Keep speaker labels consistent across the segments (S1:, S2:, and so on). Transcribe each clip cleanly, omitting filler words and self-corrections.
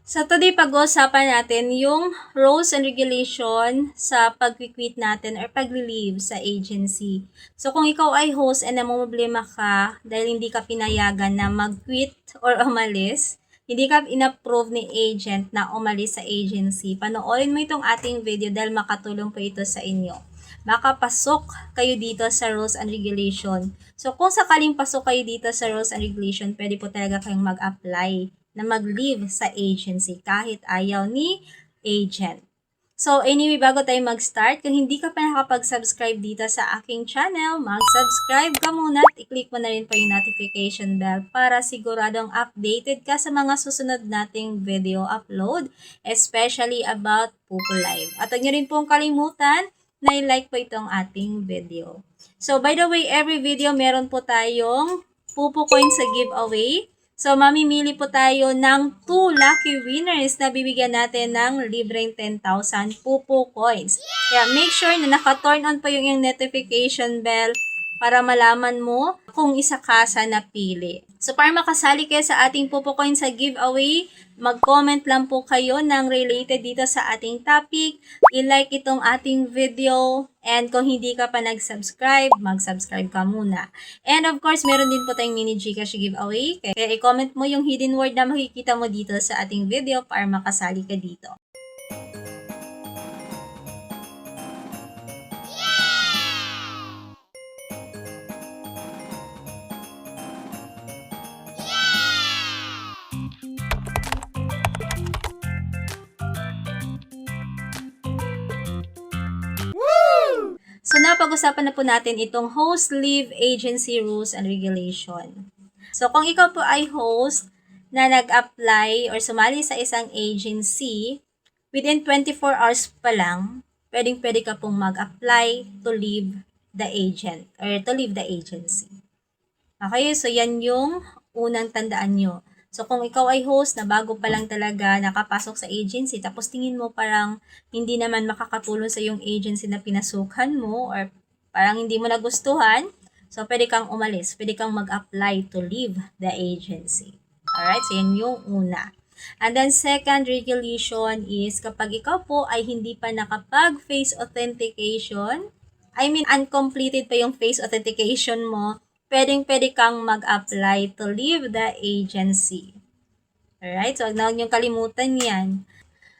S1: So today pag-uusapan natin yung rules and regulation sa pag-quit natin or pag-leave sa agency. So kung ikaw ay host and namumblema ka dahil hindi ka pinayagan na mag-quit or umalis, hindi ka in-approve ni agent na umalis sa agency, panoorin mo itong ating video dahil makatulong po ito sa inyo. Makapasok kayo dito sa rules and regulation. So kung sakaling pasok kayo dito sa rules and regulation, pwede po talaga kayong mag-apply na mag-leave sa agency kahit ayaw ni agent. So anyway, bago tayo mag-start, kung hindi ka pa nakapag-subscribe dito sa aking channel, mag-subscribe ka muna at i-click mo na rin po yung notification bell para siguradong updated ka sa mga susunod nating video upload, especially about Pupo Live. At huwag nyo rin pong kalimutan na i-like po itong ating video. So by the way, every video meron po tayong Pupo Coins sa giveaway. So, mamimili po tayo ng 2 lucky winners na bibigyan natin ng libreng 10,000 Pupo Coins. Kaya make sure na naka-turn on po yung notification bell para malaman mo kung isa ka sa napili. So, para makasali kayo sa ating Pupo Coins sa giveaway, mag-comment lang po kayo ng related dito sa ating topic, i-like itong ating video, and kung hindi ka pa nag-subscribe, mag-subscribe ka muna. And of course, meron din po tayong mini Gcash giveaway, kaya i-comment mo yung hidden word na makikita mo dito sa ating video para makasali ka dito. So, napag-usapan na po natin itong host leave agency rules and regulation. So, kung ikaw po ay host na nag-apply or sumali sa isang agency, within 24 hours pa lang, pwedeng-pwede ka pong mag-apply to leave the agent or to leave the agency. Okay, so yan yung unang tandaan nyo. So, kung ikaw ay host na bago pa lang talaga nakapasok sa agency, tapos tingin mo parang hindi naman makakatulong sa yung agency na pinasukan mo or parang hindi mo nagustuhan, so pwede kang umalis, pwede kang mag-apply to leave the agency. Alright, so yan yung una. And then second regulation is kapag ikaw po ay hindi pa nakapag-face authentication, uncompleted pa yung face authentication mo, pwede kang mag-apply to leave the agency. Alright? So, huwag na niyong kalimutan yan.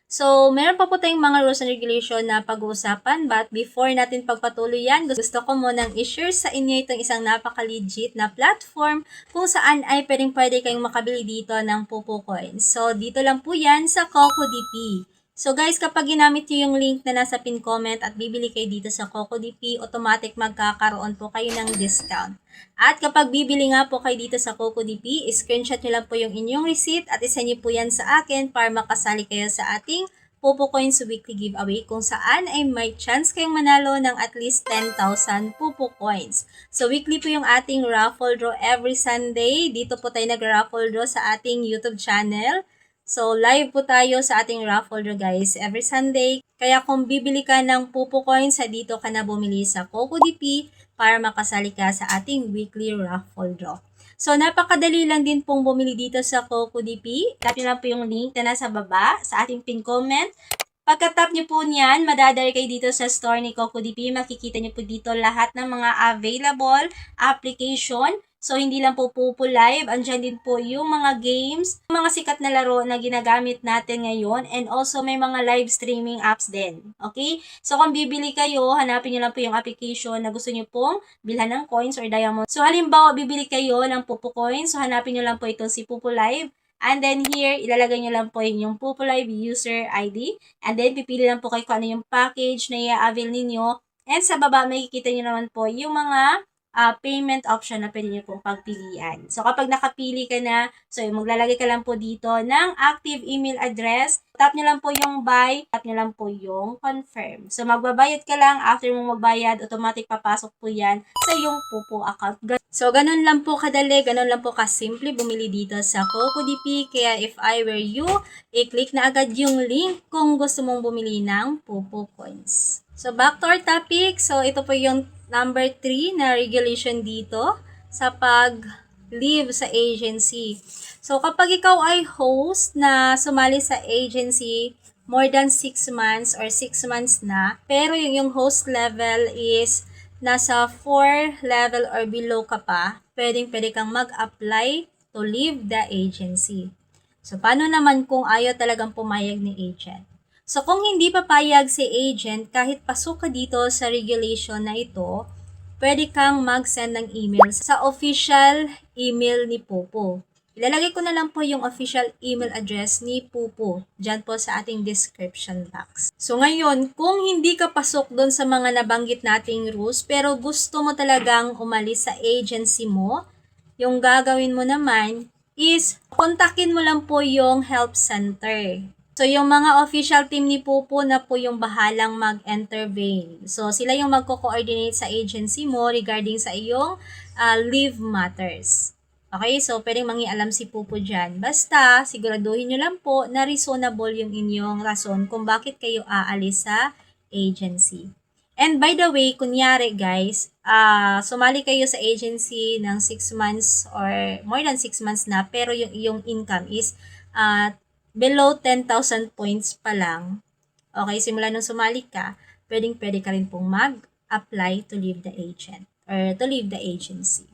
S1: So, meron pa po tayong mga rules and regulation na pag-uusapan, but before natin pagpatuloy yan, gusto ko munang i-share sa inyo itong isang napaka-legit na platform kung saan ay pwede kayong makabili dito ng Pupo Coins. So, dito lang po yan sa CocoDP. So guys, kapag ginamit nyo yung link na nasa pin comment at bibili kayo dito sa CocoDP, automatic magkakaroon po kayo ng discount. At kapag bibili nga po kayo dito sa CocoDP, screenshot nyo lang po yung inyong receipt at isend nyo po yan sa akin para makasali kayo sa ating Pupo Coins weekly giveaway kung saan ay may chance kayong manalo ng at least 10,000 Pupo Coins. So weekly po yung ating raffle draw every Sunday. Dito po tayo nag-raffle draw sa ating YouTube channel. So, live po tayo sa ating raffle draw guys every Sunday. Kaya kung bibili ka ng Pupo Coins, dito ka na bumili sa CocoDP para makasali ka sa ating weekly raffle draw. So, napakadali lang din pong bumili dito sa CocoDP. Tap nyo lang po yung link na nasa baba sa ating pin comment. Pagka-tap nyo po niyan, madadali kayo dito sa store ni CocoDP. Makikita nyo po dito lahat ng mga available application. So, hindi lang po Pupo Live. Andyan din po yung mga games, mga sikat na laro na ginagamit natin ngayon. And also, may mga live streaming apps din. Okay? So, kung bibili kayo, hanapin nyo lang po yung application na gusto nyo pong bilhan ng coins or diamond. So, halimbawa, bibili kayo ng Pupo Coins. So, hanapin nyo lang po itong si Pupo Live. And then here, ilalagay nyo lang po yung Pupo Live user ID. And then, pipili lang po kayo kung ano yung package na i-avail ninyo. And sa baba, makikita nyo naman po yung mga payment option na pwede nyo pong pagpilian. So, kapag nakapili ka na, so maglalagay ka lang po dito ng active email address. Tap nyo lang po yung buy, tap nyo lang po yung confirm. So, magbabayad ka lang. After mo magbayad, automatic papasok po yan sa yung Pupo account. So, ganun lang po kadali, ganun lang po kasimple bumili dito sa CocoDP. Kaya if I were you, i-click na agad yung link kung gusto mong bumili ng Pupo Coins. So, back to our topic. So, ito po yung number 3 na regulation dito sa pag leave sa agency. So, kapag ikaw ay host na sumali sa agency more than 6 months or 6 months na, pero yung host level is nasa 4 level or below ka pa, pwede kang mag-apply to leave the agency. So, paano naman kung ayaw talagang pumayag ni agent? So, kung hindi papayag si agent, kahit pasok ka dito sa regulation na ito, pwede kang mag-send ng email sa official email ni Popo. Ilalagay ko na lang po yung official email address ni Popo dyan po sa ating description box. So ngayon, kung hindi ka pasok doon sa mga nabanggit nating rules, pero gusto mo talagang umalis sa agency mo, yung gagawin mo naman is kontakin mo lang po yung help center. So, yung mga official team ni Pupo na po yung bahalang mag-intervene. So, sila yung magko-coordinate sa agency mo regarding sa iyong leave matters. Okay, so pwedeng mangialam si Pupo dyan. Basta, siguraduhin nyo lang po na reasonable yung inyong rason kung bakit kayo aalis sa agency. And by the way, kunyari guys, sumali kayo sa agency ng 6 months or more than 6 months na, pero yung iyong income is below 10,000 points pa lang. Okay, simula nung sumali ka, pwede ka rin pong mag-apply to leave the agent or to leave the agency.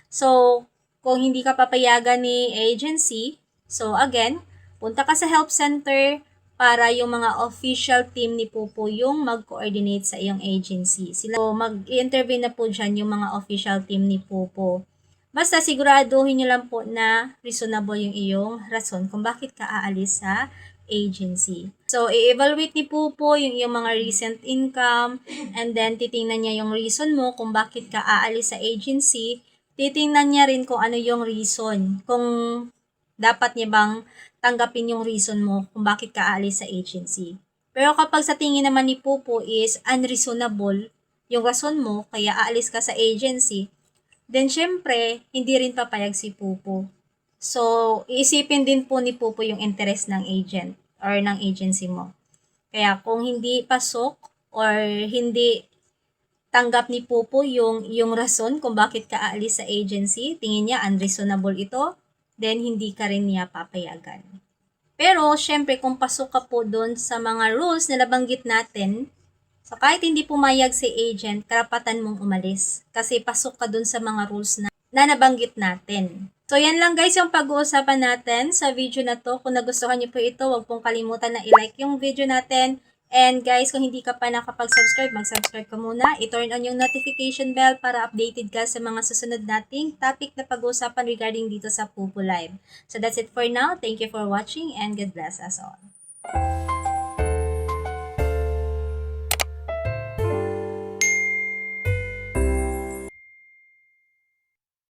S1: So, kung hindi ka papayagan ni agency, so again, punta ka sa help center para yung mga official team ni Pupo yung mag-coordinate sa iyong agency. Sila mag-intervene na po dyan yung mga official team ni Pupo. Basta siguraduhin nyo lang po na reasonable yung iyong rason kung bakit ka aalis sa agency. So, i-evaluate ni Pupo yung iyong mga recent income and then titingnan niya yung reason mo kung bakit ka aalis sa agency. Titingnan niya rin kung ano yung reason, kung dapat niya bang tanggapin yung reason mo kung bakit ka aalis sa agency. Pero kapag sa tingin naman ni Pupo is unreasonable yung rason mo, kaya aalis ka sa agency, then syempre, hindi rin papayag si Pupo. So, iisipin din po ni Pupo yung interest ng agent or ng agency mo. Kaya kung hindi pasok or hindi tanggap ni Pupo yung rason kung bakit ka aalis sa agency, tingin niya unreasonable ito, then hindi ka rin niya papayagan. Pero, syempre, kung pasok ka po doon sa mga rules na nabanggit natin, so kahit hindi pumayag si agent, karapatan mong umalis. Kasi pasok ka doon sa mga rules na nabanggit natin. So, yan lang guys yung pag-uusapan natin sa video na to. Kung nagustuhan niyo po ito, huwag pong kalimutan na i-like yung video natin. And guys, kung hindi ka pa nakapag-subscribe, mag-subscribe ka muna. I-turn on yung notification bell para updated ka sa mga susunod nating topic na pag-uusapan regarding dito sa Pupo Live. So that's it for now. Thank you for watching and God bless us all.